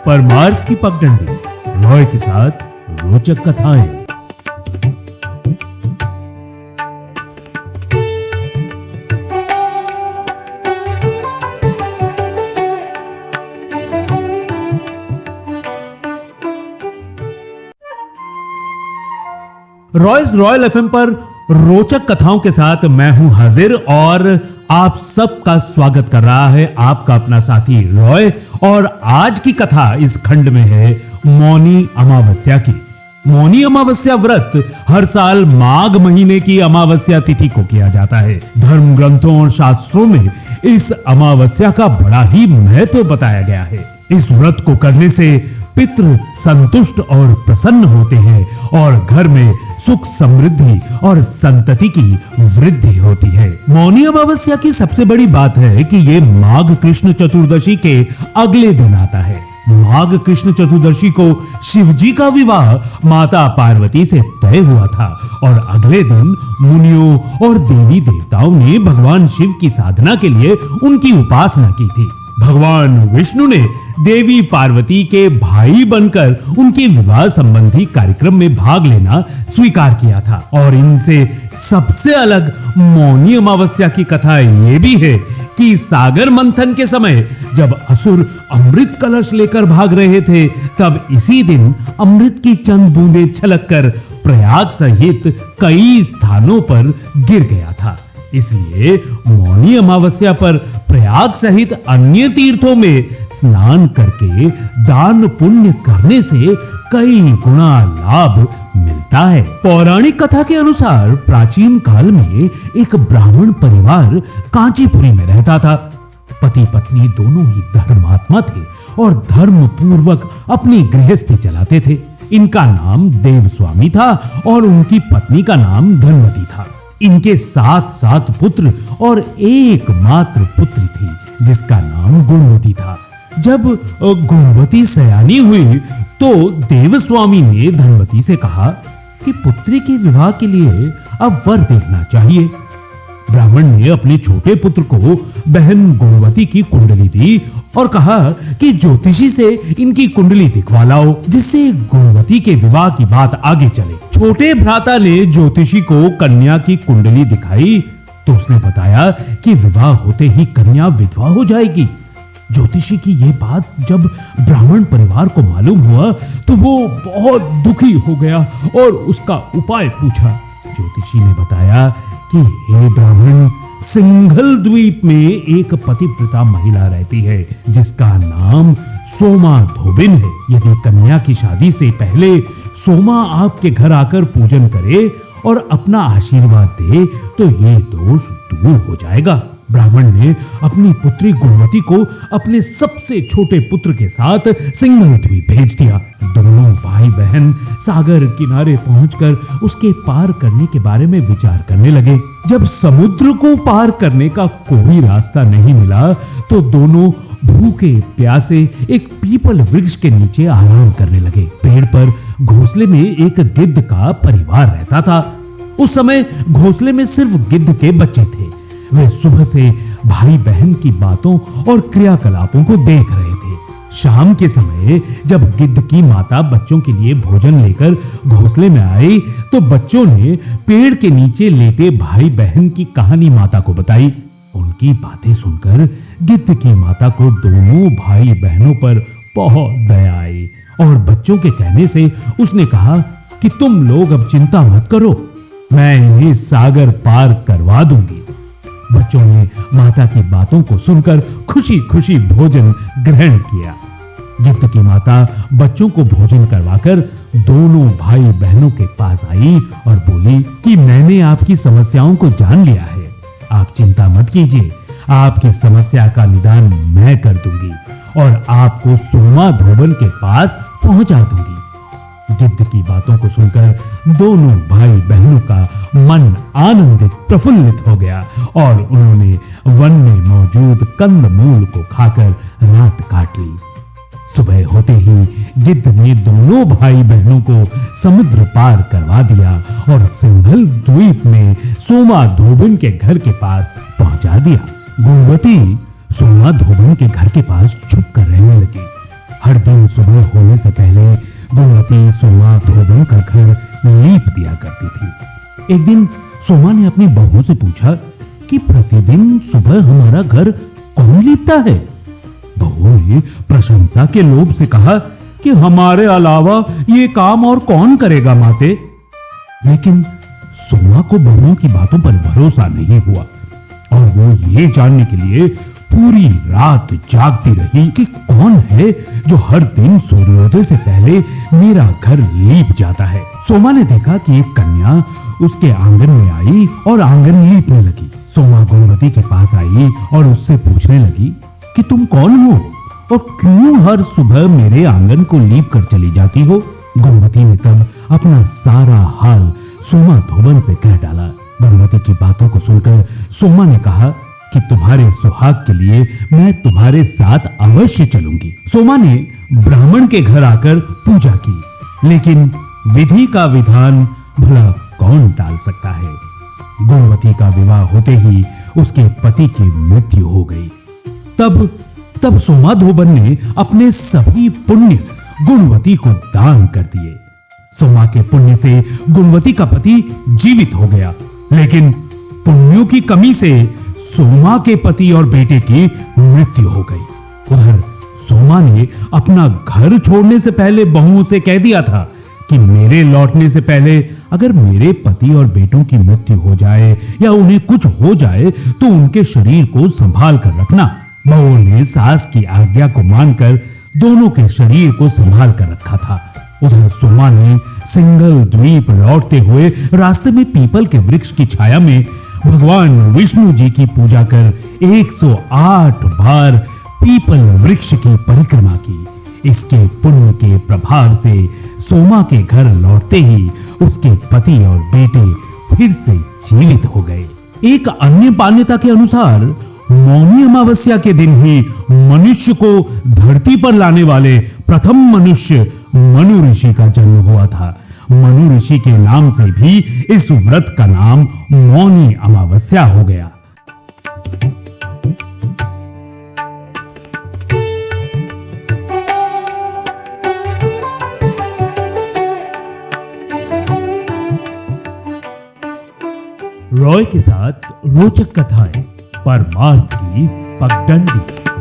परमार्थ की पगडंडी, रॉय के साथ रोचक कथाएं। रॉयल एफएम पर रोचक कथाओं के साथ मैं हूं हाजिर और आप सबका स्वागत कर रहा है आपका अपना साथी रॉय। और आज की कथा इस खंड में है मौनी अमावस्या की। मौनी अमावस्या व्रत हर साल माघ महीने की अमावस्या तिथि को किया जाता है। धर्म ग्रंथों और शास्त्रों में इस अमावस्या का बड़ा ही महत्व बताया गया है। इस व्रत को करने से पितृ संतुष्ट और प्रसन्न होते हैं और घर में सुख समृद्धि और संतति की वृद्धि होती है। मौनी अमावस्या की सबसे बड़ी बात है कि ये माघ कृष्ण चतुर्दशी के अगले दिन आता है। माघ कृष्ण चतुर्दशी को शिवजी का विवाह माता पार्वती से तय हुआ था और अगले दिन मुनियों और देवी देवताओं ने भगवान शिव की साधना के लिए उनकी उपासना की थी। भगवान विष्णु ने देवी पार्वती के भाई बनकर उनके विवाह संबंधी कार्यक्रम में भाग लेना स्वीकार किया था। और इनसे सबसे अलग मौनी अमावस्या की कथा ये भी है कि सागर मंथन के समय जब असुर अमृत कलश लेकर भाग रहे थे, तब इसी दिन अमृत की चंद बूंदें छलककर प्रयाग सहित कई स्थानों पर गिर गया था। इसलिए मौनी अमावस्या पर प्रयाग सहित अन्य तीर्थों में स्नान करके दान पुण्य करने से कई गुना लाभ मिलता है। पौराणिक कथा के अनुसार प्राचीन काल में एक ब्राह्मण परिवार कांचीपुरी में रहता था। पति पत्नी दोनों ही धर्मात्मा थे और धर्म पूर्वक अपनी गृहस्थी चलाते थे। इनका नाम देवस्वामी था और उनकी पत्नी का नाम धनवती था। इनके 7 पुत्र और एकमात्र पुत्री थी जिसका नाम गुणवती था। जब गुणवती सयानी हुई तो देवस्वामी ने धनवती से कहा कि पुत्री के विवाह के लिए अब वर देखना चाहिए। ब्राह्मण ने अपने छोटे पुत्र को बहन गुणवती की कुंडली दी और कहा कि ज्योतिषी से इनकी कुंडली दिखवा लाओ, जिससे गुणवती के विवाह की बात आगे चले। छोटे भ्राता ने ज्योतिषी को कन्या की कुंडली दिखाई तो उसने बताया कि विवाह होते ही कन्या विधवा हो जाएगी। ज्योतिषी की यह बात जब ब्राह्मण परिवार को मालूम हुआ तो वो बहुत दुखी हो गया और उसका उपाय पूछा। ज्योतिषी ने बताया कि हे ब्राह्मण, सिंघल द्वीप में एक पतिव्रता महिला रहती है जिसका नाम सोमा धोबिन है। यदि कन्या की शादी से पहले सोमा आपके घर आकर पूजन करे और अपना आशीर्वाद दे तो ये दोष दूर हो जाएगा। ब्राह्मण ने अपनी पुत्री गुणवती को अपने सबसे छोटे पुत्र के साथ सिंघल द्वीप भेज दिया। दोनों भाई बहन सागर किनारे पहुंचकर उसके पार करने के बारे में विचार करने लगे। जब समुद्र को पार करने का कोई रास्ता नहीं मिला तो दोनों भूखे प्यासे एक पीपल वृक्ष के नीचे आराम करने लगे। पेड़ पर घोंसले में एक गिद्ध का परिवार रहता था। उस समय घोंसले में सिर्फ गिद्ध के बच्चे थे। वे सुबह से भाई बहन की बातों और क्रियाकलापों को देख रहे थे। शाम के समय जब गिद्ध की माता बच्चों के लिए भोजन लेकर घोंसले में आई तो बच्चों ने पेड़ के नीचे लेटे भाई बहन की कहानी माता को बताई। उनकी बातें सुनकर गिद्ध की माता को दोनों भाई बहनों पर बहुत दया आई और बच्चों के कहने से उसने कहा कि तुम लोग अब चिंता मत करो, मैं इन्हें सागर पार करवा दूंगी। बच्चों ने माता की बातों को सुनकर खुशी खुशी भोजन ग्रहण किया। गिद्ध की माता बच्चों को भोजन करवाकर दोनों भाई बहनों के पास आई और बोली कि मैंने आपकी समस्याओं को जान लिया है, आप चिंता मत कीजिए, आपकी समस्या का निदान मैं कर दूंगी और आपको सोमा धोबन के पास पहुंचा दूंगी। गिद्ध की बातों को सुनकर दोनों भाई बहनों का मन आनंदित प्रफुल्लित हो गया और उन्होंने वन में मौजूद कंदमूल को खाकर रात काट ली। सुबह होते ही गिद्ध ने दोनों भाई बहनों को समुद्र पार करवा दिया और सिंघल द्वीप में सोमा धोबिन के घर के पास पहुंचा दिया। गुणवती सोमा धोबिन के घर के पास छुप कर रहने लगी। हर दिन सुबह होने से पहले गुणवती सोमा धोबन का घर लीप दिया करती थी। एक दिन सोमा ने अपनी बहू से पूछा कि प्रतिदिन सुबह हमारा घर कौन लीपता है? बहू ने प्रशंसा के लोभ से कहा कि हमारे अलावा ये काम और कौन करेगा माते। लेकिन सोमा को बहू की बातों पर भरोसा नहीं हुआ और वो ये जानने के लिए पूरी रात जागती रही कि कौन है जो हर दिन सूर्योदय से पहले मेरा घर लीप जाता है। सोमा ने देखा कि एक कन्या उसके आंगन में आई और आंगन लीपने लगी। सोमा गुणवती के पास आई और उससे पूछने लगी कि तुम कौन हो और क्यों हर सुबह मेरे आंगन को लीप कर चली जाती हो? गुणवती ने तब अपना सारा हाल सोमा धोबन से कह डाला। गुणवती की बातों को सुनकर सोमा ने कहा कि तुम्हारे सुहाग के लिए मैं तुम्हारे साथ अवश्य चलूंगी। सोमा ने ब्राह्मण के घर आकर पूजा की, लेकिन विधि का विधान भला कौन टाल सकता है। गुणवती का विवाह होते ही उसके पति की मृत्यु हो गई। तब सोमा धोबन ने अपने सभी पुण्य गुणवती को दान कर दिए। सोमा के पुण्य से गुणवती का पति जीवित हो गया, लेकिन पुण्यों की कमी से सोमा के पति और बेटे की मृत्यु हो गई। उधर सोमा ने अपना घर छोड़ने से पहले बहुओं से कह दिया था कि मेरे लौटने से पहले अगर मेरे पति और बेटों की मृत्यु हो जाए या उन्हें कुछ हो जाए तो उनके शरीर को संभाल कर रखना। बहुओं ने सास की आज्ञा को मानकर दोनों के शरीर को संभाल कर रखा था। उधर सोमा ने सिंगल द्वीप लौटते हुए रास्ते में पीपल के वृक्ष की छाया में भगवान विष्णु जी की पूजा कर 108 बार पीपल वृक्ष की परिक्रमा की। इसके पुण्य के प्रभाव से सोमा के घर लौटते ही उसके पति और बेटे फिर से जीवित हो गए। एक अन्य मान्यता के अनुसार मौनी अमावस्या के दिन ही मनुष्य को धरती पर लाने वाले प्रथम मनुष्य मनु ऋषि का जन्म हुआ था। मनु ऋषि के नाम से भी इस व्रत का नाम मौनी अमावस्या हो गया। रॉय के साथ रोचक कथाएं, परमार्थ की पगडंडी।